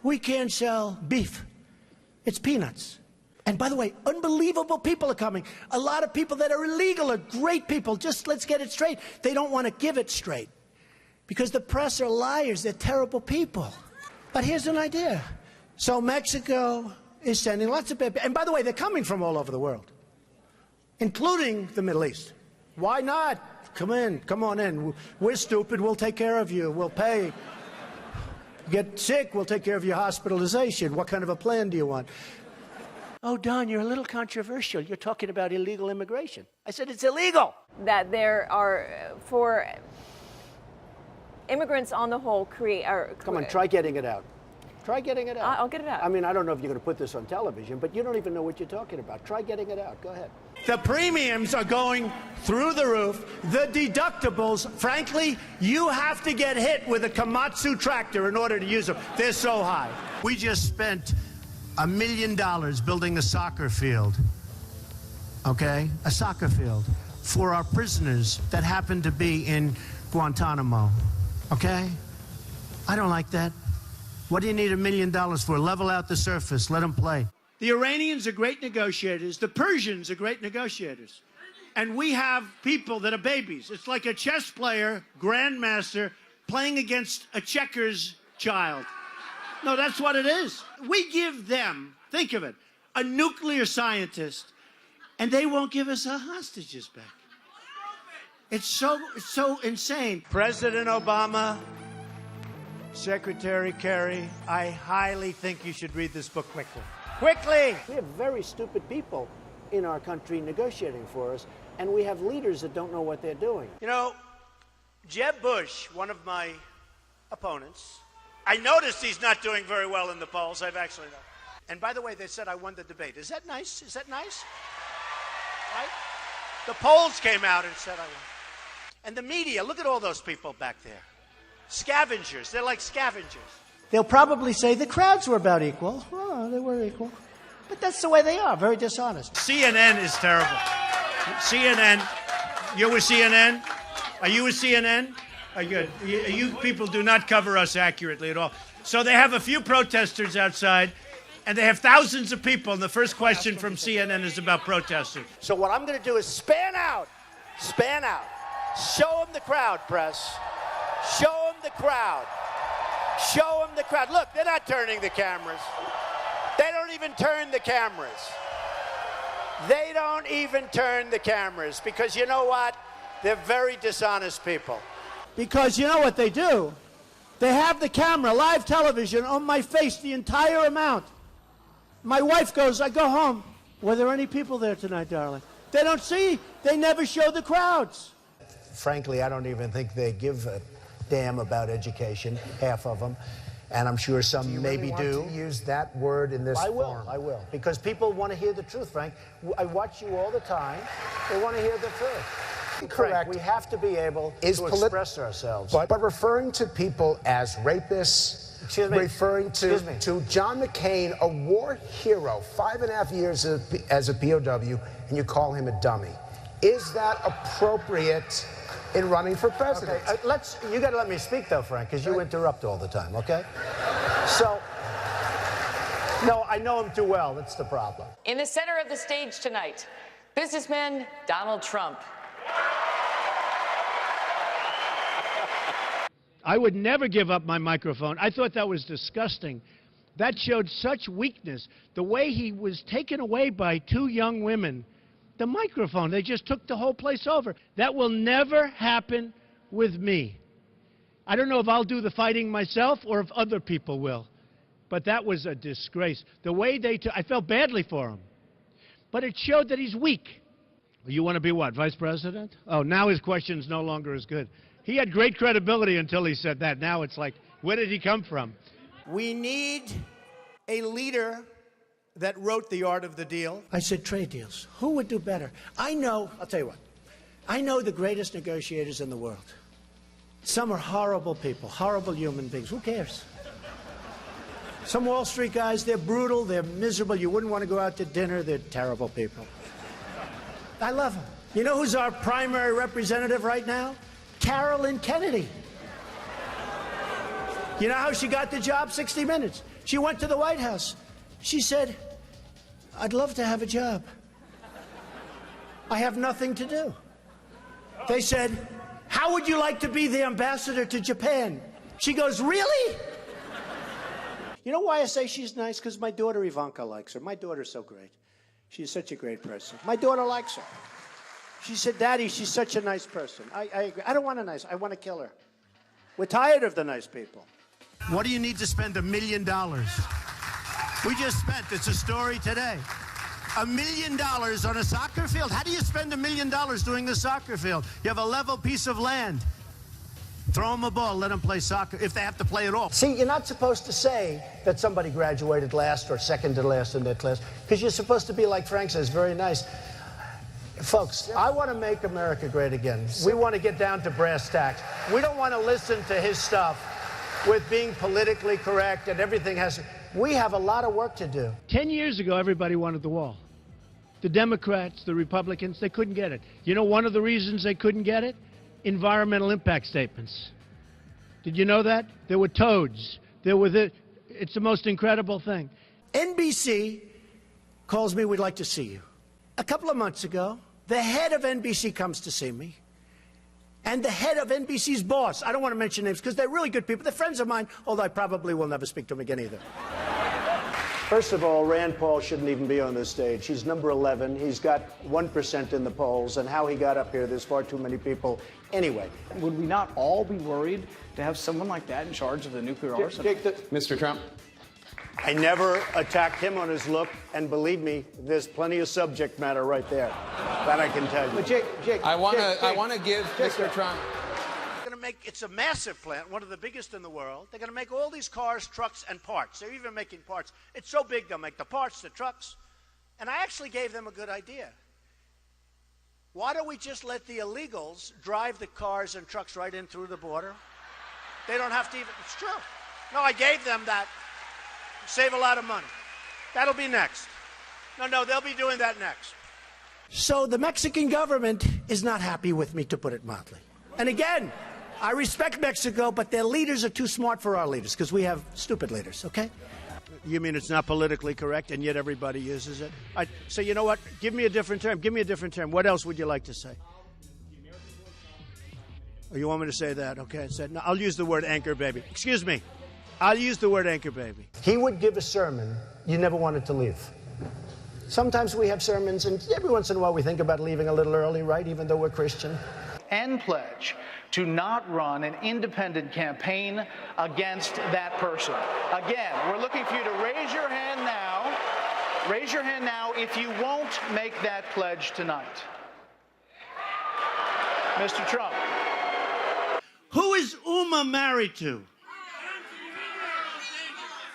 we can't sell beef. It's peanuts. And by the way, unbelievable people are coming. A lot of people that are illegal are great people. Just let's get it straight. They don't want to give it straight because the press are liars. They're terrible people. But here's an idea. So Mexico is sending lots of people. And by the way, they're coming from all over the world, including the Middle East. Why not? Come in. Come on in. We're stupid. We'll take care of you. We'll pay. Get sick, we'll take care of your hospitalization. What kind of a plan do you want? Oh, Don, you're a little controversial. You're talking about illegal immigration. I said it's illegal. That there are, for immigrants on the whole, Come on, try getting it out. Try getting it out. I'll get it out. I mean, I don't know if you're going to put this on television, but you don't even know what you're talking about. Try getting it out. Go ahead. The premiums are going through the roof. The deductibles, frankly, you have to get hit with a Komatsu tractor in order to use them. They're so high. We just spent $1 million building a soccer field, okay? A soccer field for our prisoners that happen to be in Guantanamo, okay? I don't like that. What do you need $1 million for? Level out the surface. Let them play. The Iranians are great negotiators. The Persians are great negotiators. And we have people that are babies. It's like a chess player, grandmaster, playing against a checkers child. No, that's what it is. We give them, think of it, a nuclear scientist, and they won't give us our hostages back. It's so insane. President Obama, Secretary Kerry, I highly think you should read this book quickly. Quickly! We have very stupid people in our country negotiating for us, and we have leaders that don't know what they're doing. You know, Jeb Bush, one of my opponents, I noticed he's not doing very well in the polls. I've actually known. And by the way, they said I won the debate. Is that nice? Is that nice? Right? The polls came out and said I won. And the media, look at all those people back there. Scavengers. They're like scavengers. They'll probably say the crowds were about equal. Oh, they were equal. But that's the way they are, very dishonest. CNN is terrible. CNN. You're with CNN? Are you with CNN? Are you, you people do not cover us accurately at all. So they have a few protesters outside, and they have thousands of people, and the first question from CNN is about protesters. So what I'm going to do is span out. Span out. Show them the crowd, press. Show them the crowd. Show them the crowd. Look, they're not turning the cameras. They don't even turn the cameras. They don't even turn the cameras because you know what? They're very dishonest people. Because you know what they do? They have the camera, live television, on my face the entire amount. My wife goes, I go home. Were there any people there tonight, darling? They don't see. They never show the crowds. Frankly, I don't even think they give a damn about education, half of them. And I'm sure some maybe do. Want to use that word in this form? I will. Because people want to hear the truth, Frank. I watch you all the time. They want to hear the truth. Correct. Frank, we have to be able to express ourselves. But referring to people as rapists, referring to John McCain, a war hero, 5.5 years as a POW, and you call him a dummy. Is that appropriate in running for president? Okay, you got to let me speak, though, Frank, because you interrupt all the time, okay? So, no, I know him too well. That's the problem. In the center of the stage tonight, businessman Donald Trump. I would never give up my microphone. I thought that was disgusting. That showed such weakness. The way he was taken away by two young women. The microphone, they just took the whole place over. That will never happen with me. I don't know if I'll do the fighting myself or if other people will. But that was a disgrace. The way they took, I felt badly for him. But it showed that he's weak. You want to be what, vice president? Oh, now his question's no longer as good. He had great credibility until he said that. Now it's like, where did he come from? We need a leader that wrote The Art of the Deal. I said trade deals. Who would do better? I know, I'll tell you what, I know the greatest negotiators in the world. Some are horrible people, horrible human beings. Who cares? Some Wall Street guys, they're brutal, they're miserable. You wouldn't want to go out to dinner. They're terrible people. I love them. You know who's our primary representative right now? Carolyn Kennedy. You know how she got the job? 60 Minutes. She went to the White House. She said, I'd love to have a job. I have nothing to do. They said, how would you like to be the ambassador to Japan? She goes, really? You know why I say she's nice? Because my daughter Ivanka likes her. My daughter's so great. She's such a great person. My daughter likes her. She said, Daddy, she's such a nice person. I agree. I don't want a nice, I want to kill her. We're tired of the nice people. What do you need to spend $1 million? We just spent, it's a story today, $1 million on a soccer field. How do you spend $1 million doing the soccer field? You have a level piece of land. Throw them a ball, let them play soccer, if they have to play at all. See, you're not supposed to say that somebody graduated last or second to last in their class, because you're supposed to be, like Frank says, very nice. Folks, I want to make America great again. We want to get down to brass tacks. We don't want to listen to his stuff with being politically correct and everything has... We have a lot of work to do. 10 years ago, everybody wanted the wall. The Democrats, the Republicans, they couldn't get it. You know one of the reasons they couldn't get it? Environmental impact statements. Did you know that? There were toads. There were it's the most incredible thing. NBC calls me, we'd like to see you. A couple of months ago, the head of NBC comes to see me. And the head of NBC's boss, I don't want to mention names because they're really good people. They're friends of mine, although I probably will never speak to them again either. First of all, Rand Paul shouldn't even be on this stage. He's number 11. He's got 1% in the polls. And how he got up here, there's far too many people. Anyway. Would we not all be worried to have someone like that in charge of the nuclear arsenal? Mr. Trump. I never attacked him on his look, and believe me, there's plenty of subject matter right there. That I can tell you. But Jake, I want to give Mr. Trump. It's a massive plant, one of the biggest in the world. They're going to make all these cars, trucks, and parts. They're even making parts. It's so big, they'll make the parts, the trucks. And I actually gave them a good idea. Why don't we just let the illegals drive the cars and trucks right in through the border? They don't have to even, it's true. No, I gave them that. Save a lot of money. That'll be next. No, they'll be doing that next. So the Mexican government is not happy with me, to put it mildly. And again, I respect Mexico, but their leaders are too smart for our leaders, because we have stupid leaders, okay? You mean it's not politically correct, and yet everybody uses it? So you know what? Give me a different term. Give me a different term. What else would you like to say? Oh, you want me to say that? Okay. No, I'll use the word anchor baby. Excuse me. I'll use the word anchor baby. He would give a sermon you never wanted to leave. Sometimes we have sermons, and every once in a while we think about leaving a little early, right, even though we're Christian. And pledge to not run an independent campaign against that person. Again, we're looking for you to raise your hand now. Raise your hand now if you won't make that pledge tonight. Mr. Trump. Who is Uma married to?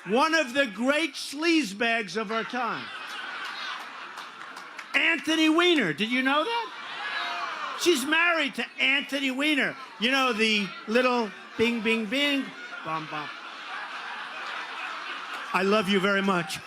One of the great sleazebags of our time. Anthony Weiner. Did you know that? She's married to Anthony Weiner. You know, the little bing, bing, bing, bum, bum. I love you very much.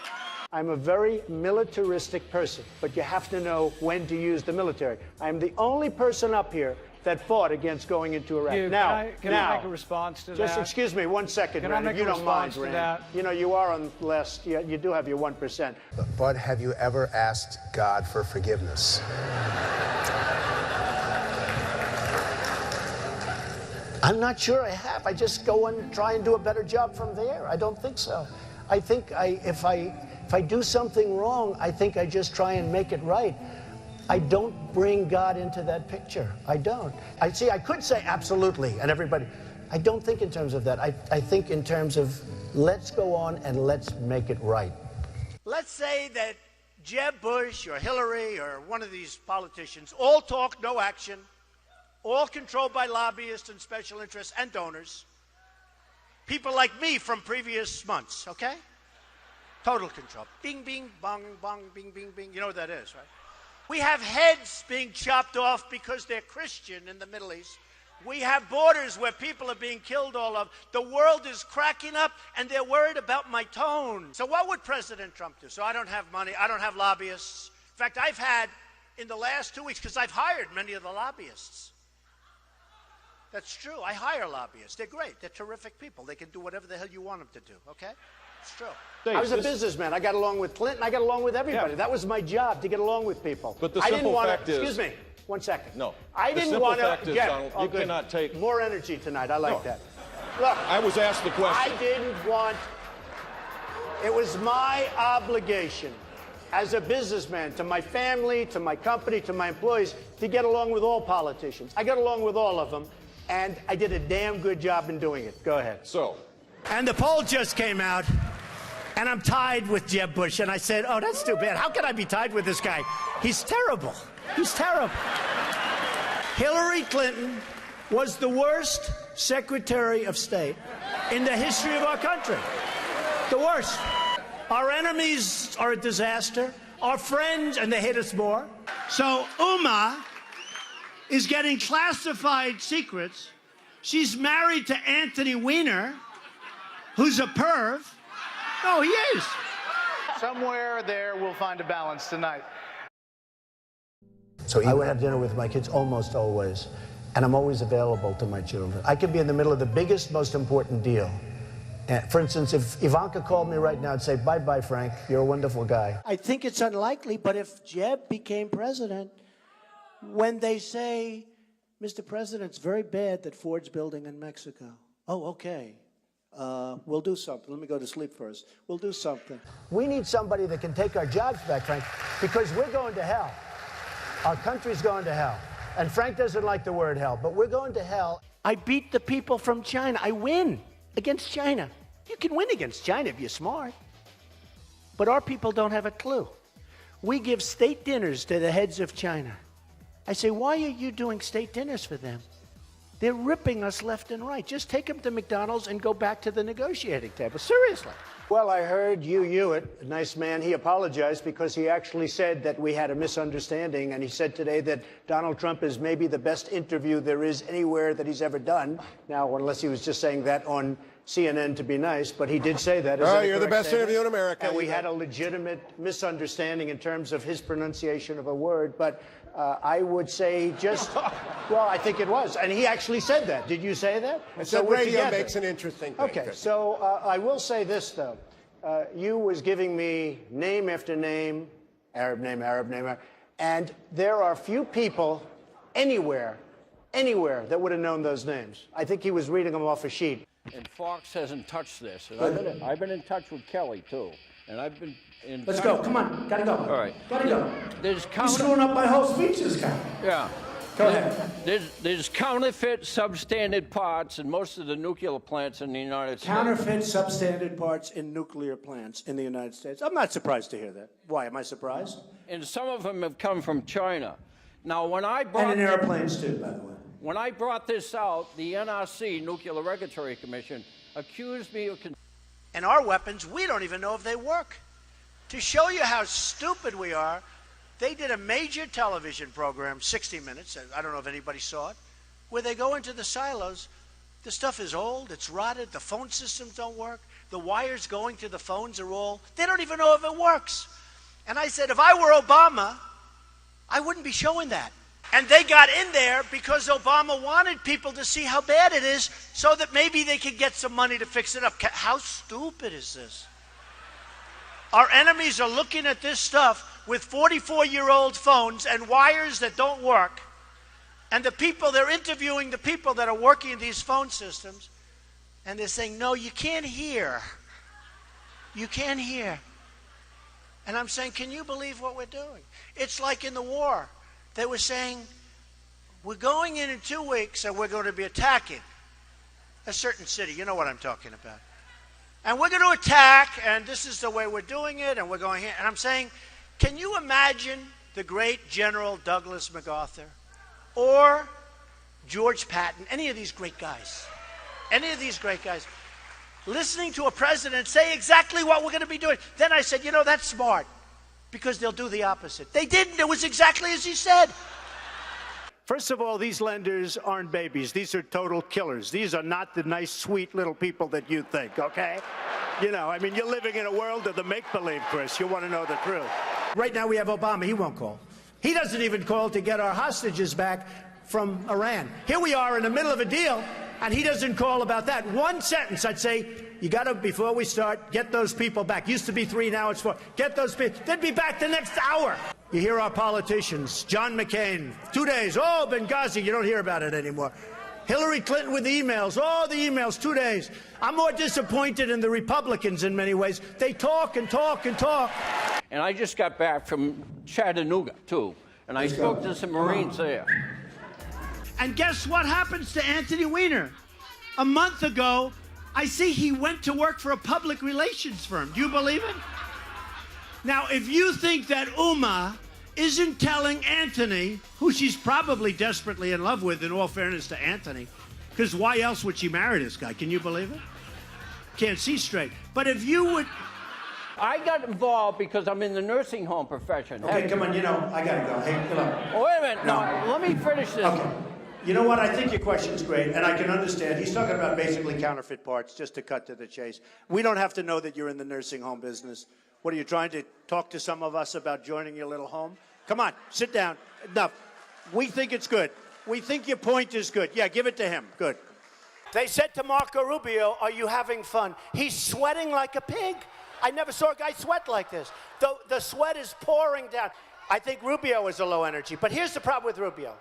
I'm a very militaristic person, but you have to know when to use the military. I'm the only person up here that fought against going into Iraq. Can I make a response to that? Just excuse me 1 second, Rand, if you don't mind, Rand. You know, you are on less, you do have your 1%. But have you ever asked God for forgiveness? I'm not sure I have. I just go and try and do a better job from there. I don't think so. I think if I do something wrong, I think I just try and make it right. I don't bring God into that picture. I don't. I could say absolutely, and everybody. I don't think in terms of that. I think in terms of let's go on and let's make it right. Let's say that Jeb Bush or Hillary or one of these politicians all talk, no action, all controlled by lobbyists and special interests and donors. People like me from previous months, okay? Total control. Bing, bing, bong, bong, bing, bing, bing. You know what that is, right? We have heads being chopped off because they're Christian in the Middle East. We have borders where people are being killed all over. The world is cracking up, and they're worried about my tone. So what would President Trump do? So I don't have money. I don't have lobbyists. In fact, I've had, in the last 2 weeks, because I've hired many of the lobbyists. That's true. I hire lobbyists. They're great. They're terrific people. They can do whatever the hell you want them to do, okay? It's true. Dave, I was a businessman. I got along with Clinton. I got along with everybody. Yeah. That was my job, to get along with people. But the I didn't simple want fact to. is- Excuse me. 1 second. No. I The didn't simple want fact to. is, Yeah. Donald, Oh, you good. cannot take- More energy tonight. I like No. that. Look. I was asked the question. I didn't want. It was my obligation as a businessman to my family, to my company, to my employees, to get along with all politicians. I got along with all of them, and I did a damn good job in doing it. Go ahead. So, And the poll just came out, and I'm tied with Jeb Bush. And I said, oh, that's too bad. How can I be tied with this guy? He's terrible. He's terrible. Hillary Clinton was the worst Secretary of State in the history of our country. The worst. Our enemies are a disaster. Our friends, and they hate us more. So Uma is getting classified secrets. She's married to Anthony Weiner, who's a perv. No, he is. Somewhere there we'll find a balance tonight. So I would have dinner with my kids almost always, and I'm always available to my children. I could be in the middle of the biggest, most important deal. For instance, if Ivanka called me right now and say, bye-bye, Frank, you're a wonderful guy. I think it's unlikely, but if Jeb became president, when they say, Mr. President, it's very bad that Ford's building in Mexico. Oh, okay. We'll do something. Let me go to sleep first. We'll do something. We need somebody that can take our jobs back, Frank, because we're going to hell. Our country's going to hell. And Frank doesn't like the word hell, but we're going to hell. I beat the people from China. I win against China. You can win against China if you're smart. But our people don't have a clue. We give state dinners to the heads of China. I say, why are you doing state dinners for them? They're ripping us left and right. Just take them to McDonald's and go back to the negotiating table. Seriously. Well, I heard Hugh Hewitt, a nice man, he apologized because he actually said that we had a misunderstanding, and he said today that Donald Trump is maybe the best interview there is anywhere that he's ever done. Now, unless he was just saying that on CNN to be nice, but he did say that. Oh, you're the best interview in America. And we had a legitimate misunderstanding in terms of his pronunciation of a word, but I would say just, well, I think it was. And he actually said that. Did you say that? I said radio makes an interesting thing. Okay, so I will say this, though. You was giving me name after name, Arab name, and there are few people anywhere that would have known those names. I think he was reading them off a sheet. And Fox hasn't touched this. And I've been in touch with Kelly, too. And I've been in Let's go. Come on. Gotta go. All right. Gotta go. There's You're screwing up my whole speech, this guy. Yeah. Go ahead. There's counterfeit substandard parts in most of the nuclear plants in the United States. Counterfeit substandard parts in nuclear plants in the United States. I'm not surprised to hear that. Why? Am I surprised? And some of them have come from China. Now, when I brought... And in airplanes, too, by the way. When I brought this out, the NRC, Nuclear Regulatory Commission, accused me of... And our weapons, we don't even know if they work. To show you how stupid we are, they did a major television program, 60 Minutes, I don't know if anybody saw it, where they go into the silos. The stuff is old, it's rotted, the phone systems don't work, the wires going to the phones are all, they don't even know if it works. And I said, if I were Obama, I wouldn't be showing that. And they got in there because Obama wanted people to see how bad it is so that maybe they could get some money to fix it up. How stupid is this? Our enemies are looking at this stuff with 44-year-old phones and wires that don't work. And the people, they're interviewing the people that are working in these phone systems. And they're saying, no, you can't hear. You can't hear. And I'm saying, can you believe what we're doing? It's like in the war. They were saying, we're going in 2 weeks and we're going to be attacking a certain city. You know what I'm talking about. And we're going to attack, and this is the way we're doing it, and we're going here. And I'm saying, can you imagine the great General Douglas MacArthur or George Patton, any of these great guys, listening to a president say exactly what we're going to be doing? Then I said, you know, that's smart, because they'll do the opposite. They didn't. It was exactly as he said. First of all, these lenders aren't babies. These are total killers. These are not the nice, sweet little people that you think, okay? You know, I mean, you're living in a world of the make-believe, Chris. You want to know the truth. Right now we have Obama. He won't call. He doesn't even call to get our hostages back from Iran. Here we are in the middle of a deal, And he doesn't call about that. One sentence, I'd say, you got to, before we start, get those people back. Used to be 3, now it's 4. Get those people. They'd be back the next hour. You hear our politicians, John McCain, 2 days. Oh, Benghazi, you don't hear about it anymore. Hillary Clinton with the emails. Oh, the emails, 2 days. I'm more disappointed in the Republicans in many ways. They talk and talk and talk. And I just got back from Chattanooga, too. And I spoke to some Marines there. And guess what happens to Anthony Weiner? A month ago, I see he went to work for a public relations firm. Do you believe it? Now, if you think that Uma isn't telling Anthony, who she's probably desperately in love with, in all fairness to Anthony, because why else would she marry this guy? Can you believe it? Can't see straight. But if you would... I got involved because I'm in the nursing home profession. Okay, come on, I got to go. Hey, come on. Oh, wait a minute. No, let me finish this. Okay. You know what? I think your question's great, and I can understand. He's talking about basically counterfeit parts, just to cut to the chase. We don't have to know that you're in the nursing home business. What are you trying to talk to some of us about joining your little home? Come on, sit down. Enough. We think it's good. We think your point is good. Yeah, give it to him. Good. They said to Marco Rubio, are you having fun? He's sweating like a pig. I never saw a guy sweat like this. The sweat is pouring down. I think Rubio is a low energy, but here's the problem with Rubio.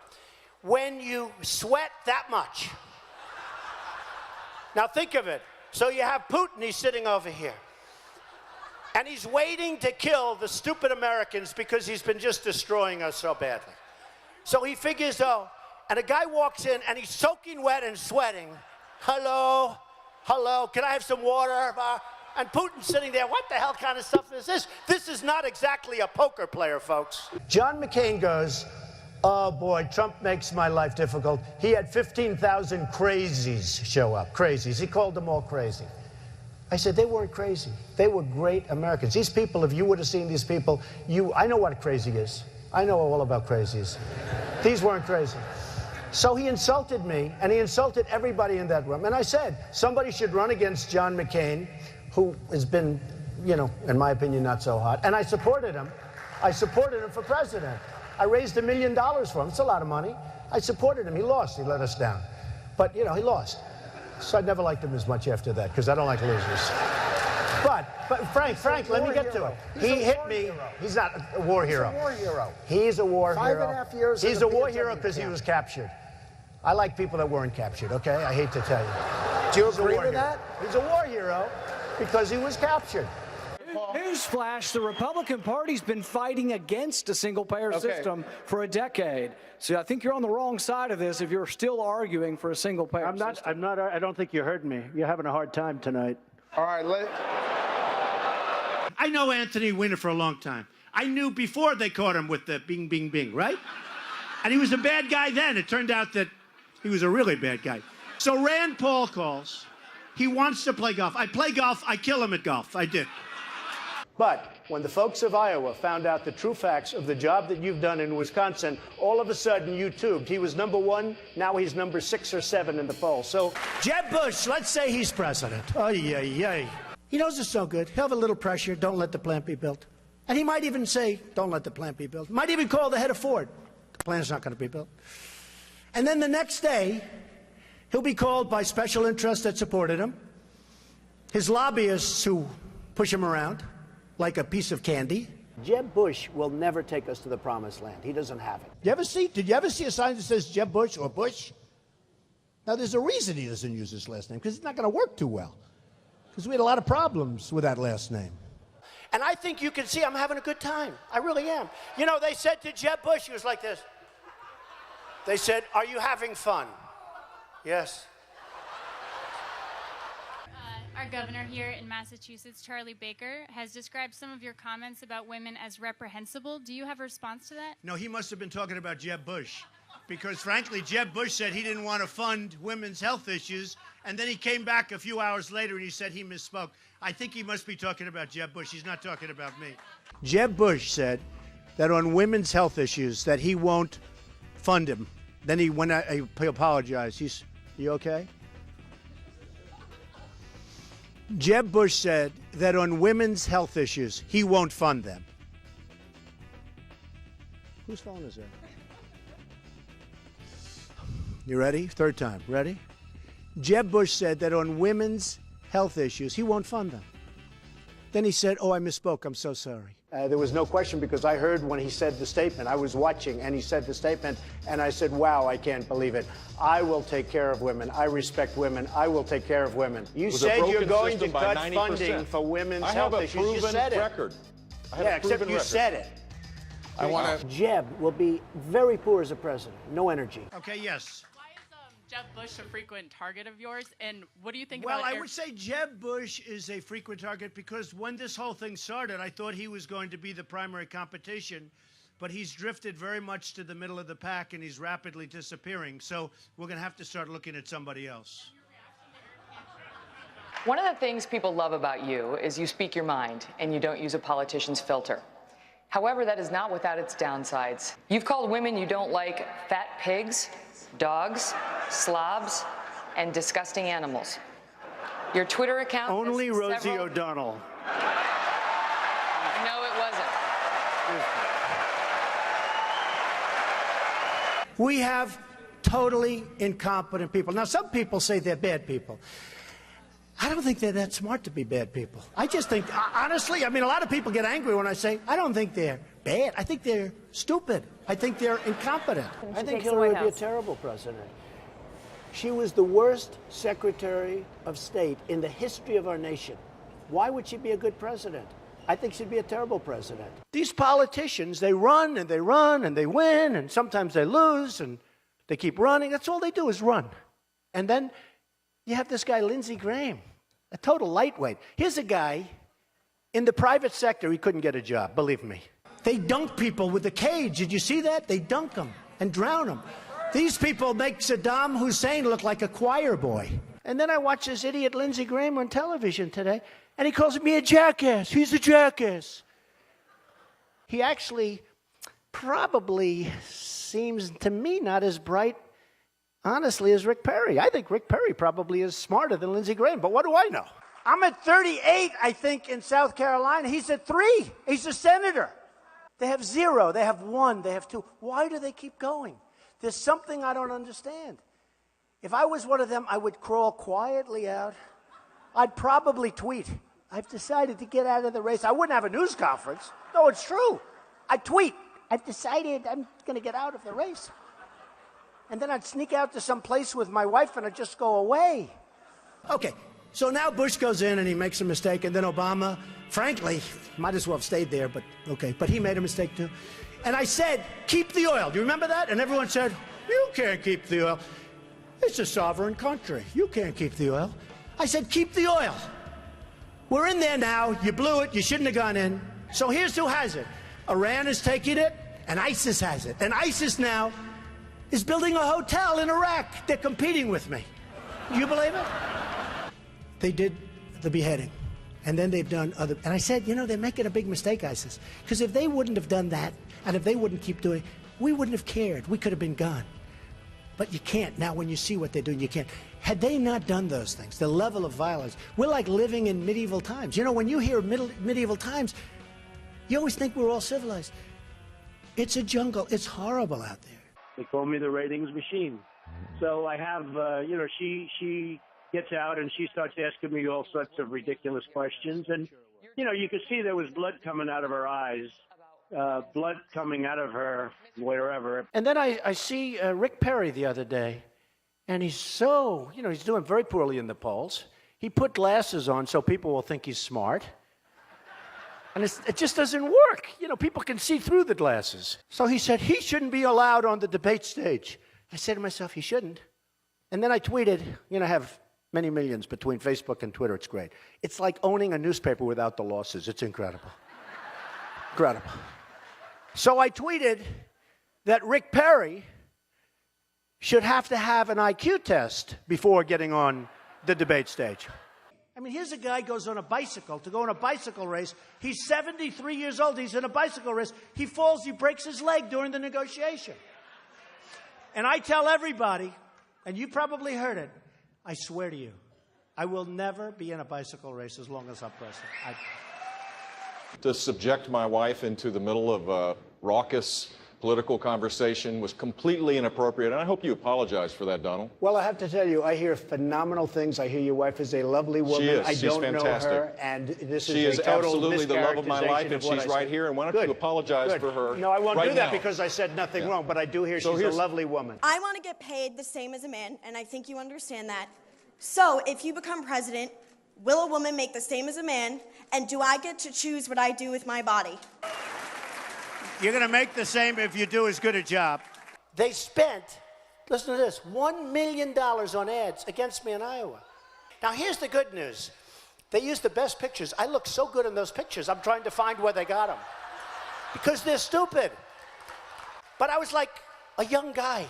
When you sweat that much, now think of it. So you have Putin, he's sitting over here. And he's waiting to kill the stupid Americans because he's been just destroying us so badly. So he figures, and a guy walks in and he's soaking wet and sweating. Hello, can I have some water? And Putin's sitting there, what the hell kind of stuff is this? This is not exactly a poker player, folks. John McCain goes, oh boy, Trump makes my life difficult. He had 15,000 crazies show up, crazies. He called them all crazy. I said, they weren't crazy. They were great Americans. These people, if you would have seen these people, I know what crazy is. I know all about crazies. These weren't crazy. So he insulted me, and he insulted everybody in that room. And I said, somebody should run against John McCain, who has been, in my opinion, not so hot. And I supported him. I supported him for president. I raised $1 million for him. It's a lot of money. I supported him. He lost. He let us down. But, he lost. So I never liked him as much after that, because I don't like losers. But Frank, let me get to it. He hit me. He's not a war hero. He's a war hero. He's a war hero. 5.5 years. He's a war hero because he was captured. I like people that weren't captured, okay? I hate to tell you. Do you agree with that? He's a war hero because he was captured. Newsflash, the Republican Party's been fighting against a single-payer system for a decade. So I think you're on the wrong side of this if you're still arguing for a single-payer system. I don't think you heard me. You're having a hard time tonight. All right, I know Anthony Weiner for a long time. I knew before they caught him with the bing, bing, bing, right? And he was a bad guy then. It turned out that he was a really bad guy. So Rand Paul calls. He wants to play golf. I play golf. I kill him at golf. I did. But when the folks of Iowa found out the true facts of the job that you've done in Wisconsin, all of a sudden you tubed. He was #1, now he's number 6 or 7 in the poll. So Jeb Bush, let's say he's president. He knows it's so good. He'll have a little pressure. Don't let the plant be built. And he might even say, don't let the plant be built. Might even call the head of Ford. The plant's not going to be built. And then the next day, he'll be called by special interests that supported him, his lobbyists who push him around like a piece of candy. Jeb Bush will never take us to the promised land. He doesn't have it. Did you ever see a sign that says Jeb Bush or Bush? Now, there's a reason he doesn't use his last name, because it's not going to work too well. Because we had a lot of problems with that last name. And I think you can see I'm having a good time. I really am. They said to Jeb Bush, he was like this. They said, are you having fun? Yes. Our governor here in Massachusetts, Charlie Baker, has described some of your comments about women as reprehensible. Do you have a response to that? No, he must have been talking about Jeb Bush. Because, frankly, Jeb Bush said he didn't want to fund women's health issues, and then he came back a few hours later and he said he misspoke. I think he must be talking about Jeb Bush. He's not talking about me. Jeb Bush said that on women's health issues that he won't fund him. Then he apologized. You okay? Jeb Bush said that on women's health issues, he won't fund them. Whose phone is that? You ready? Third time. Ready? Jeb Bush said that on women's health issues, he won't fund them. Then he said, oh, I misspoke. I'm so sorry. There was no question because I heard when he said the statement. I was watching and he said the statement and I said, wow, I can't believe it. I will take care of women. I respect women. I will take care of women. You said you're going to cut funding for women's health issues. You said it. Yeah, except you said it. I want to. Jeb will be very poor as a president. No energy. Okay, yes. Why is Jeb Bush a frequent target of yours, and what do you think Well, about I would say Jeb Bush is a frequent target because when this whole thing started, I thought he was going to be the primary competition, but he's drifted very much to the middle of the pack and he's rapidly disappearing. So we're going to have to start looking at somebody else. One of the things people love about you is you speak your mind and you don't use a politician's filter. However, that is not without its downsides. You've called women you don't like fat pigs, dogs, slobs, and disgusting animals. Your Twitter account... Only Rosie O'Donnell. No, it wasn't. We have totally incompetent people. Now, some people say they're bad people. I don't think they're that smart to be bad people. I just think, honestly, I mean, a lot of people get angry when I say, I don't think they're bad. I think they're stupid. I think they're incompetent. I think Hillary would be a terrible president. She was the worst Secretary of State in the history of our nation. Why would she be a good president? I think she'd be a terrible president. These politicians, they run and they run and they win and sometimes they lose and they keep running. That's all they do is run. And then you have this guy, Lindsey Graham, a total lightweight. Here's a guy in the private sector, he couldn't get a job, believe me. They dunk people with a cage. Did you see that? They dunk them and drown them. These people make Saddam Hussein look like a choir boy. And then I watch this idiot Lindsey Graham on television today, and he calls me a jackass. He's a jackass. He actually probably seems to me not as bright, honestly, as Rick Perry. I think Rick Perry probably is smarter than Lindsey Graham, but what do I know? I'm at 38, I think, in South Carolina. He's at 3. He's a senator. They have 0. They have 1. They have 2. Why do they keep going? There's something I don't understand. If I was one of them, I would crawl quietly out. I'd probably tweet. I've decided to get out of the race. I wouldn't have a news conference. No, it's true. I'd tweet. I've decided I'm going to get out of the race. And then I'd sneak out to some place with my wife and I'd just go away. Okay, so now Bush goes in and he makes a mistake, and then Obama, frankly, might as well have stayed there, but okay. But he made a mistake too. And I said, keep the oil. Do you remember that? And everyone said, you can't keep the oil. It's a sovereign country. You can't keep the oil. I said, keep the oil. We're in there now. You blew it. You shouldn't have gone in. So here's who has it. Iran is taking it, and ISIS has it. And ISIS now is building a hotel in Iraq. They're competing with me. Do you believe it? They did the beheading. And then they've done other... And I said, you know, they're making a big mistake, ISIS. Because if they wouldn't have done that, and if they wouldn't keep doing it, we wouldn't have cared. We could have been gone. But you can't. Now, when you see what they're doing, you can't. Had they not done those things, the level of violence, we're like living in medieval times. You know, when you hear medieval times, you always think we're all civilized. It's a jungle. It's horrible out there. They call me the ratings machine. So I have, you know, she gets out and she starts asking me all sorts of ridiculous questions. And, you know, you could see there was blood coming out of her eyes, blood coming out of her wherever. And then I see Rick Perry the other day, and he's so, you know, he's doing very poorly in the polls. He put glasses on so people will think he's smart. And it just doesn't work. You know, people can see through the glasses. So he said he shouldn't be allowed on the debate stage. I said to myself, he shouldn't. And then I tweeted, you know, I have many millions between Facebook and Twitter. It's great. It's like owning a newspaper without the losses. It's incredible. Incredible. So I tweeted that Rick Perry should have to have an IQ test before getting on the debate stage. I mean, here's a guy goes on a bicycle to go on a bicycle race. He's 73 years old. He's in a bicycle race. He falls. He breaks his leg during the negotiation. And I tell everybody, and you probably heard it, I swear to you, I will never be in a bicycle race as long as I'm president. To subject my wife into the middle of a raucous political conversation was completely inappropriate, and I hope you apologize for that, Donald. Well, I have to tell you, I hear phenomenal things. I hear your wife is a lovely woman. She is. I She's don't fantastic. know her, and this She is is a total absolutely the love of my life, mischaracterization and of what she's I right said. here, and why don't Good. you apologize Good. for her? No, I won't right do that now. because I said nothing wrong, but I do hear So she's a here's- lovely woman. I want to get paid the same as a man, and I think you understand that. So if you become president, will a woman make the same as a man, and do I get to choose what I do with my body? You're going to make the same if you do as good a job. They spent, listen to this, $1 million on ads against me in Iowa. Now, here's the good news. They used the best pictures. I look so good in those pictures, I'm trying to find where they got them. Because they're stupid. But I was like a young guy.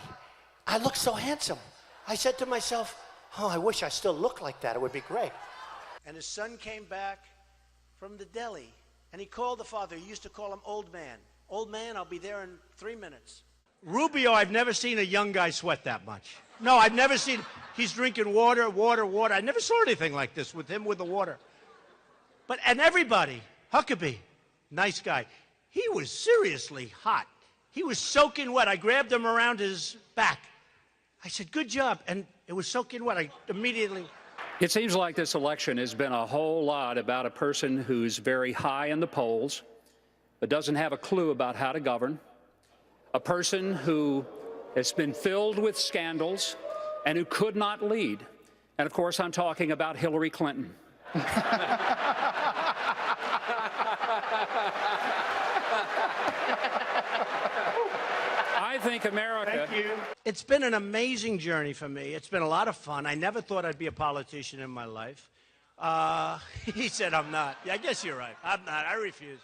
I looked so handsome. I said to myself, oh, I wish I still looked like that. It would be great. And his son came back from the deli, and he called the father. He used to call him Old Man. Old Man, I'll be there in 3 minutes. Rubio, I've never seen a young guy sweat that much. No, I've never seen, he's drinking water. I never saw anything like this with him with the water. And everybody, Huckabee, nice guy, he was seriously hot. He was soaking wet. I grabbed him around his back. I said, good job. And it was soaking wet. I immediately... It seems like this election has been a whole lot about a person who's very high in the polls, but doesn't have a clue about how to govern, a person who has been filled with scandals and who could not lead. And of course, I'm talking about Hillary Clinton. I think America... Thank you. It's been an amazing journey for me. It's been a lot of fun. I never thought I'd be a politician in my life. He said I'm not. Yeah, I guess you're right. I'm not. I refuse.